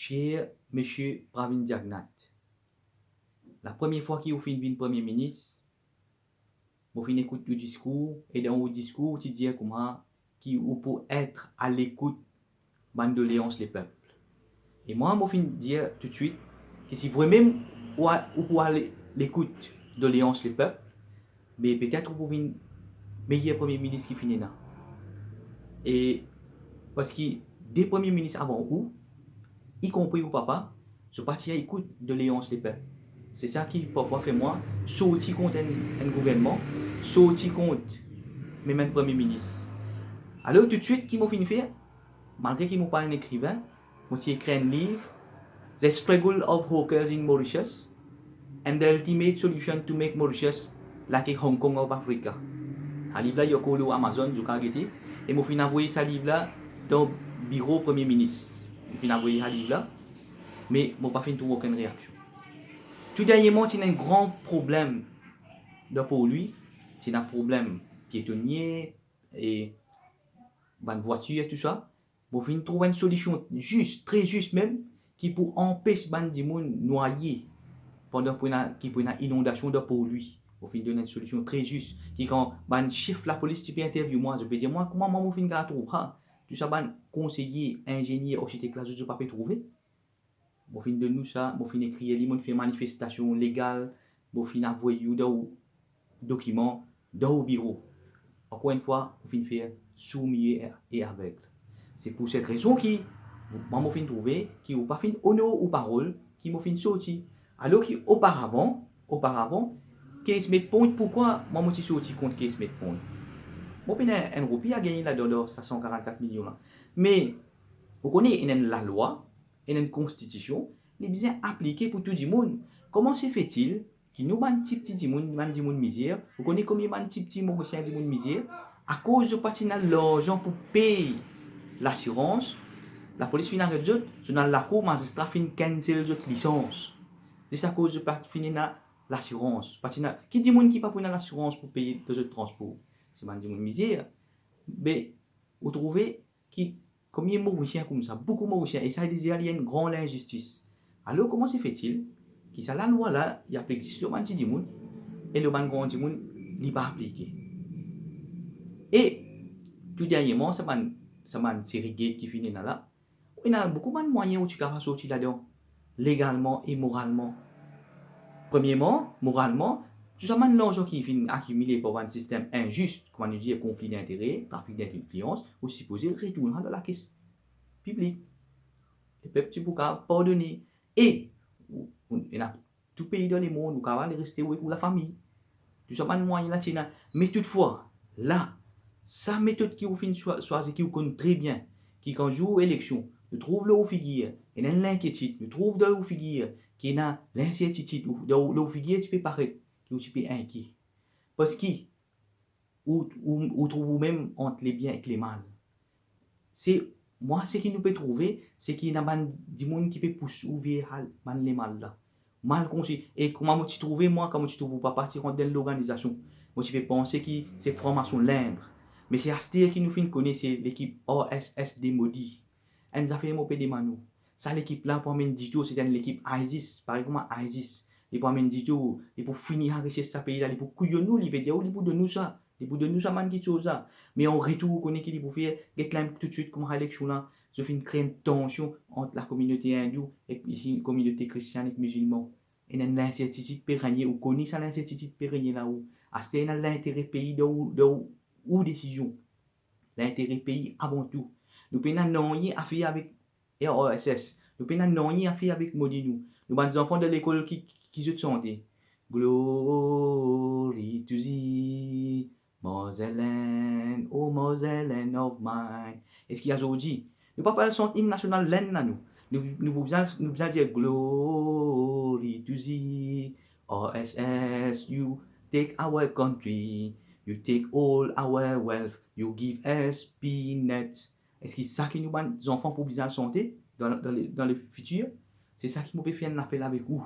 cher monsieur Pravin Jagnnath. La première fois qu'il a fait une premier ministre, il a écouté le discours, et dans le discours, il dit comment qu'il peut être à l'écoute de doléances des peuples. Et moi, je vais dire tout de suite que si vraiment vous pouvez aller l'écoute de doléances des peuples, mais peut-être vous pouvez un meilleur premier ministre qui finit là. Et parce que des premiers ministres avant vous, y compris au papa, je parti à écoute de doléances des peuples. C'est ça qui parfois fait moi sortir contre un gouvernement, sortir contre même un premier ministre. Alors tout de suite, qui m'a fini faire, malgré qu'il m'a pas un écrivain, j'ai écrit un livre, The Struggle of Hawkers in Mauritius and the Ultimate Solution to Make Mauritius like a Hong Kong of Africa. Ce livre-là, il y a au Amazon, je l'ai et je suis envoyé ce livre-là dans le bureau Premier ministre. Je suis envoyé ce livre-là, mais je n'ai pas fait aucune réaction. Tout dernièrement, il y a un grand problème pour lui. C'est un problème piétonnier et bonne voiture et tout ça. Pour finir trouver une solution juste, très juste même, qui pour empêcher les gens de noyer pendant qu'il y a une inondation de pour lui. Pour finir donner une solution très juste. Qui quand le chef de la police peut interviewer moi, je peux dire moi comment moi je vais trouver tout ça, conseiller, ingénieur, architecte là, je ne peux pas trouver. Pour finir de nous ça, pour finir écrire, les gens fait manifestation légale, pour finir envoyer des documents dans le bureau. Encore une fois, vous finissez faire soumis et aveugle. C'est pour cette raison que moi, je trouvé qui n'ont pas fait honneur aux paroles, qui m'ont fait sortir. Alors qu'auparavant, Case Made Point, pourquoi moi, je suis sorti contre Case Made Point? Moi, un roupie a gagné là-dedans 544 millions. Là. Mais, vous connaissez, il y a la loi, il y a une constitution, il est bien appliqué pour tout le monde. Comment se fait-il qui nous ban petit monde misère, vous connaissez combien de petit mauricien de monde misère à cause de partir l'argent pour payer l'assurance, la police finale de autres, c'est dans la cour magistrat fin cancel de licence. C'est à cause de partir l'assurance. Qui dit monde qui pas pour l'assurance pour payer deux autres transports, c'est man dit monde misère. Mais vous trouvez qui combien de mauriciens comme ça, beaucoup de mauriciens et ça il y a une grande injustice. Alors comment se fait-il qui ça la loi là, il applique sur man petit monde et le man grand petit monde n'est pas appliqué. Et tout dernièrement, ça m'a une série gate qui finit là. Il y a beaucoup de moyens où tu peux sortir là-dedans, légalement et moralement. Premièrement, moralement, tout ça l'argent qui finit accumulé par un système injuste, comme on dit, conflit d'intérêts, trafic d'influence, ou supposé retourner dans la caisse publique. Le peuple, tu peux pardonner. Et il y a tout pays dans le monde où on peut rester avec la famille. Tout ça, man moyen là, mais toutefois, là, sa méthode qui vous fait choisir, qui vous connaît très bien, qui quand joue élection, nous trouve le haut figure, et dans l'inquiétude, nous trouve le haut figure, qui est dans l'incertitude, le haut figure, tu peux paraître, qui tu peux inquiet. Parce que, où trouvez-vous même entre les biens et les mal. C'est, moi, ce qui nous peut trouver, c'est qu'il y a des gens qui peuvent pousser ouvrir les mal là. Mal conscient. Et comment tu trouves, moi, comment tu trouves pas partir dans l'organisation? Moi, tu peux penser que c'est formation l'Indre. Mais c'est Astir qui nous fait connaître, c'est l'équipe OSS des maudits. Elle nous a fait un peu de manou. Ça, l'équipe là, pour amener du tout, c'est l'équipe ISIS. Par exemple, ISIS. Et pour amener du tout, et pour finir à richesse ce pays là, et pour couillonner nous, il peut dire, il peut de nous ça. Il peut de nous ça, man, qui chose ça. Mais en retour, on connaît qu'il peut faire, tout de suite, comme à l'élection là, je fais créer une tension entre la communauté hindoue et ici, la communauté chrétienne et musulmane. Et il y a l'incertitude pérenne, ou connaît ça l'incertitude pérenne là-haut. C'est l'intérêt pays ou décision. L'intérêt pays avant tout. Nous n'avons rien à faire avec ROSS. Nous n'avons rien à faire avec Modinou. Nous avons des enfants de l'école qui se santé. Glory to thee, Moselle, oh Moselle of mine. Est-ce qu'il y a aujourd'hui? Nous ne pouvons pas le son hymne national là nous. Nous pouvons dire glory to thee, ROSS, you take our country. You take all our wealth, you give us peanuts. Est-ce que c'est ça qui nous donne des enfants pour bien santé dans le futur? C'est ça qui nous peut faire un appel avec vous.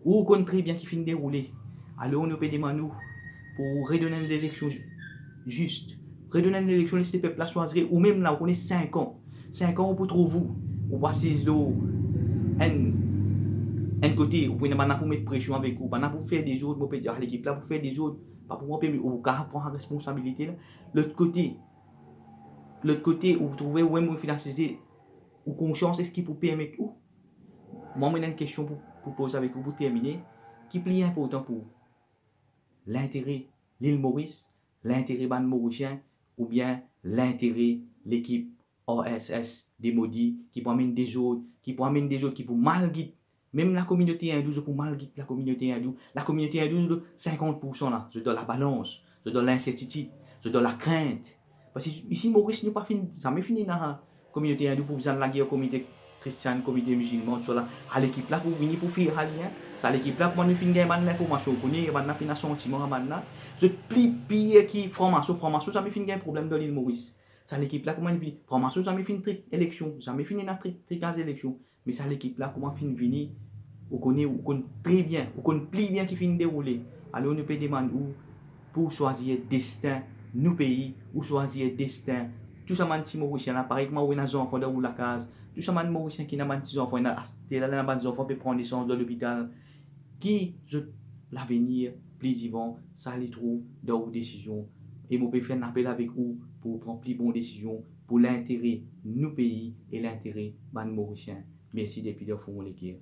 Ou au contraire, bien qui finit de dérouler. Alors nous peut demander pour redonner une élection juste. Redonner une élection, laisser le peuple choisir. Ou même là, on connaît 5 ans. 5 ans pour trouver vous. ou pas si l'eau un côté ou pouvez pas pour mettre pression avec vous, pas pour faire des autres, vous pouvez dire à l'équipe là pour faire des autres, pas pour permettre ou prendre la responsabilité là. L'autre côté où vous trouvez où vous financer ou conscience est-ce qui peut permettre ou moi j'ai une question pour poser avec vous pour terminer, qui est plus important pour vous? L'intérêt l'île Maurice, l'intérêt ban mauricien ou bien l'intérêt l'équipe OSS des maudits qui promène des autres, qui promène des autres, qui pour mal guider même la communauté hindoue pour mal guider la communauté hindoue. La communauté hindoue de 50% là, je donne la balance, je donne l'incertitude, je donne la crainte. Parce que ici Maurice nous pas fini, ça m'est fini dans la communauté hindoue pour besoin de la guerre communauté chrétienne, communauté musulmane, sur là à l'équipe là pour venir pour faire allier. Ça l'équipe là pour nous finir gagner l'information pour nous, maintenant fin sentiment maintenant. Je plie pire qui formation ça me finit un problème dans l'île Maurice. Ça l'équipe là comment une vie formation ça me finit trick élection, ça me finit dans trick élection. Mais ça l'équipe là comment fin venir on connaît très bien, on connaît plus bien qui finit dérouler. Alors nous peut demander où pour choisir destin nous pays ou choisir destin tout ça man petit mauricien là pareil que moi on a des enfants dans la case tout ça man mauricien qui n'a pas des enfants là des enfants peut prendre naissance dans l'hôpital qui l'avenir plaisivant ça les trouve dans vos décisions et vous pouvez faire un appel avec vous pour prendre plus bonnes décisions pour l'intérêt de nos pays et l'intérêt de mauricien. Merci depuis de fond l'équipe.